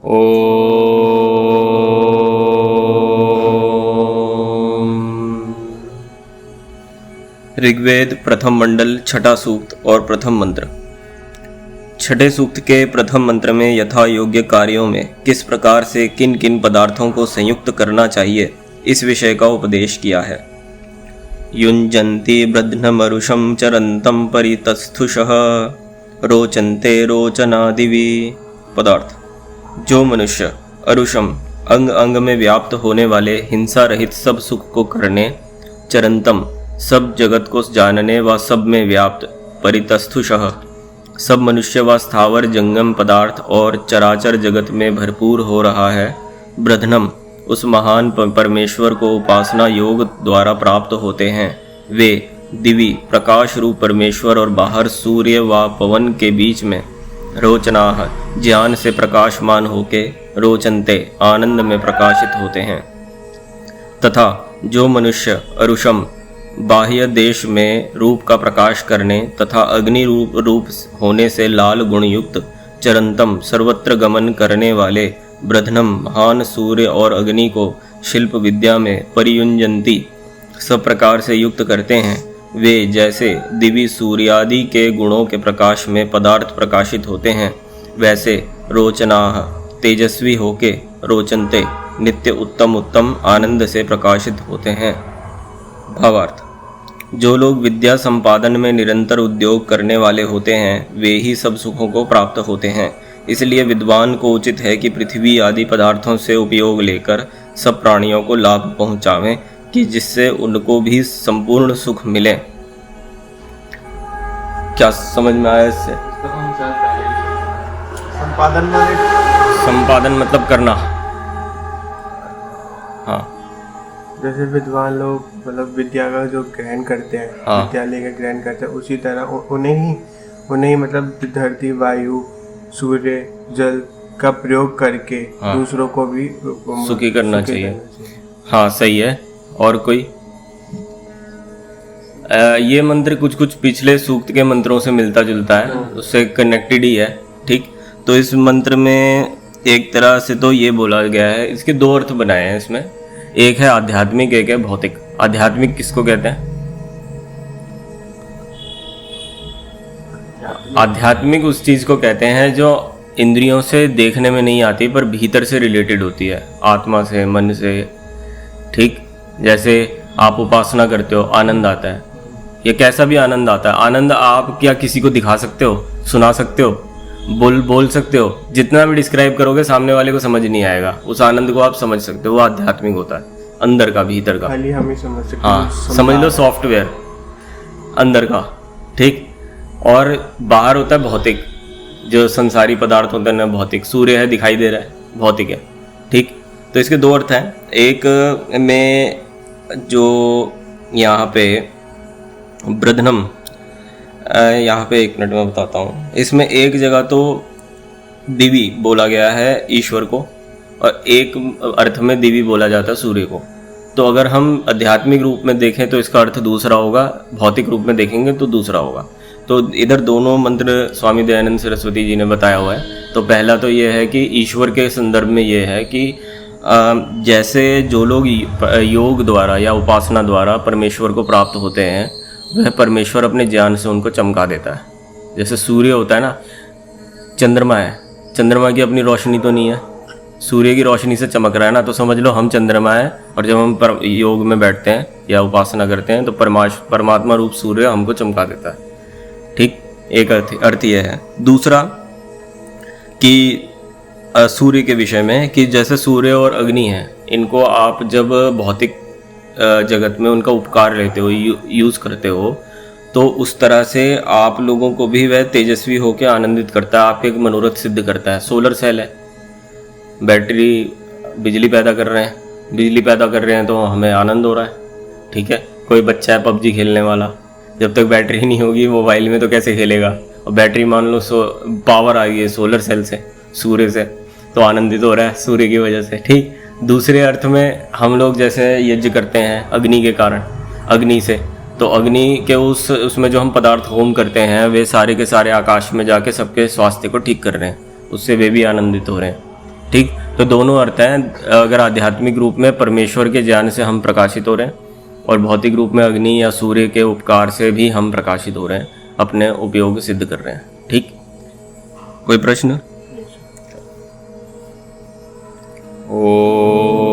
ओम। ऋग्वेद प्रथम मंडल छठा सूक्त और प्रथम मंत्र। छठे सूक्त के प्रथम मंत्र में यथा योग्य कार्यों में किस प्रकार से किन किन पदार्थों को संयुक्त करना चाहिए इस विषय का उपदेश किया है। युञ्जन्ति बृध्नमरुषं चरन्तं परितस्थुषः रोचन्ते रोचनादिवि। पदार्थ: जो मनुष्य अरुषम अंग अंग में व्याप्त होने वाले हिंसा रहित सब सुख को करने, चरंतम सब जगत को जानने व सब में व्याप्त, परितस्थुषः सब मनुष्य व स्थावर जंगम पदार्थ और चराचर जगत में भरपूर हो रहा है, ब्रध्नम उस महान परमेश्वर को उपासना योग द्वारा प्राप्त होते हैं। वे दिवी प्रकाश रूप परमेश्वर और बाहर सूर्य व पवन के बीच में रोचनाः ज्ञान से प्रकाशमान होके, रोचनते आनंद में प्रकाशित होते हैं। तथा जो मनुष्य अरुषम बाह्य देश में रूप का प्रकाश करने तथा अग्नि रूप होने से लाल गुण युक्त, चरंतम सर्वत्र गमन करने वाले, ब्रध्नम महान सूर्य और अग्नि को शिल्प विद्या में परियुंजंती सब प्रकार से युक्त करते हैं। वे जैसे दिवी सूर्यादि के गुणों के प्रकाश में पदार्थ प्रकाशित होते हैं, वैसे रोचनाः तेजस्वी होके, रोचनते नित्य उत्तम उत्तम आनंद से प्रकाशित होते हैं। भावार्थ: जो लोग विद्या संपादन में निरंतर उद्योग करने वाले होते हैं वे ही सब सुखों को प्राप्त होते हैं। इसलिए विद्वान को उचित है कि पृथ्वी आदि पदार्थों से उपयोग लेकर सब प्राणियों को लाभ पहुँचावें कि जिससे उनको भी संपूर्ण सुख मिले। क्या समझ में आया इससे? संपादन मतलब करना। हाँ, जैसे विद्वान लोग मतलब विद्या का जो ग्रहण करते हैं, हाँ, विद्यालय का ग्रहण करते हैं, उसी तरह उन्हें ही मतलब धरती, वायु, सूर्य, जल का प्रयोग करके हाँ, दूसरों को भी सुखी करना चाहिए। हाँ, सही है। और कोई? ये मंत्र कुछ कुछ पिछले सूक्त के मंत्रों से मिलता जुलता है, उससे कनेक्टेड ही है। ठीक, तो इस मंत्र में एक तरह से तो ये बोला गया है, इसके दो अर्थ बनाए हैं इसमें। एक है आध्यात्मिक, एक है भौतिक। आध्यात्मिक किसको कहते हैं? आध्यात्मिक उस चीज को कहते हैं जो इंद्रियों से देखने में नहीं आती पर भीतर से रिलेटेड होती है, आत्मा से, मन से। ठीक, जैसे आप उपासना करते हो, आनंद आता है। ये कैसा भी आनंद आता है। आनंद आप क्या किसी को दिखा सकते हो, सुना सकते हो, बोल सकते हो? जितना भी डिस्क्राइब करोगे सामने वाले को समझ नहीं आएगा। उस आनंद को आप समझ सकते हो, वो आध्यात्मिक होता है, अंदर का, भीतर का। खाली हम ही समझ सकते हैं। हाँ, समझ लो सॉफ्टवेयर अंदर का। ठीक, और बाहर होता है भौतिक, जो संसारी पदार्थ होते हैं ना, भौतिक। सूर्य है, दिखाई दे रहा है, भौतिक है। ठीक, तो इसके दो अर्थ हैं। एक में जो यहाँ पे ब्रध्नम, यहाँ पे एक मिनट में बताता हूँ। इसमें एक जगह तो दिवी बोला गया है ईश्वर को, और एक अर्थ में दिवी बोला जाता है सूर्य को। तो अगर हम आध्यात्मिक रूप में देखें तो इसका अर्थ दूसरा होगा, भौतिक रूप में देखेंगे तो दूसरा होगा। तो इधर दोनों मंत्र स्वामी दयानंद सरस्वती जी ने बताया हुआ है। तो पहला तो ये है कि ईश्वर के संदर्भ में ये है कि जैसे जो लोग योग द्वारा या उपासना द्वारा परमेश्वर को प्राप्त होते हैं, वह परमेश्वर अपने ज्ञान से उनको चमका देता है। जैसे सूर्य होता है ना, चंद्रमा है, चंद्रमा की अपनी रोशनी तो नहीं है, सूर्य की रोशनी से चमक रहा है ना, तो समझ लो हम चंद्रमा है। और जब हम योग में बैठते हैं या उपासना करते हैं तो परमात्मा रूप सूर्य हमको चमका देता है। ठीक, एक अर्थ यह है। दूसरा कि सूर्य के विषय में कि जैसे सूर्य और अग्नि है, इनको आप जब भौतिक जगत में उनका उपकार लेते हो, यूज़ करते हो, तो उस तरह से आप लोगों को भी वह तेजस्वी होकर आनंदित करता है, आपके एक मनोरथ सिद्ध करता है। सोलर सेल है, बैटरी बिजली पैदा कर रहे हैं तो हमें आनंद हो रहा है। ठीक है, कोई बच्चा है पबजी खेलने वाला, जब तक बैटरी नहीं होगी मोबाइल में तो कैसे खेलेगा? और बैटरी मान लो पावर आ गई है सोलर सेल से, सूर्य से, तो आनंदित हो रहा है सूर्य की वजह से। ठीक, दूसरे अर्थ में हम लोग जैसे यज्ञ करते हैं अग्नि के कारण, अग्नि से, तो अग्नि के उसमें जो हम पदार्थ होम करते हैं वे सारे के सारे आकाश में जाके सबके स्वास्थ्य को ठीक कर रहे हैं, उससे वे भी आनंदित हो रहे हैं। ठीक। तो दोनों अर्थ हैं। अगर आध्यात्मिक रूप में परमेश्वर के ज्ञान से हम प्रकाशित हो रहे हैं, और भौतिक रूप में अग्नि या सूर्य के उपकार से भी हम प्रकाशित हो रहे हैं, अपने उपयोग सिद्ध कर रहे हैं। ठीक, कोई प्रश्न? ओ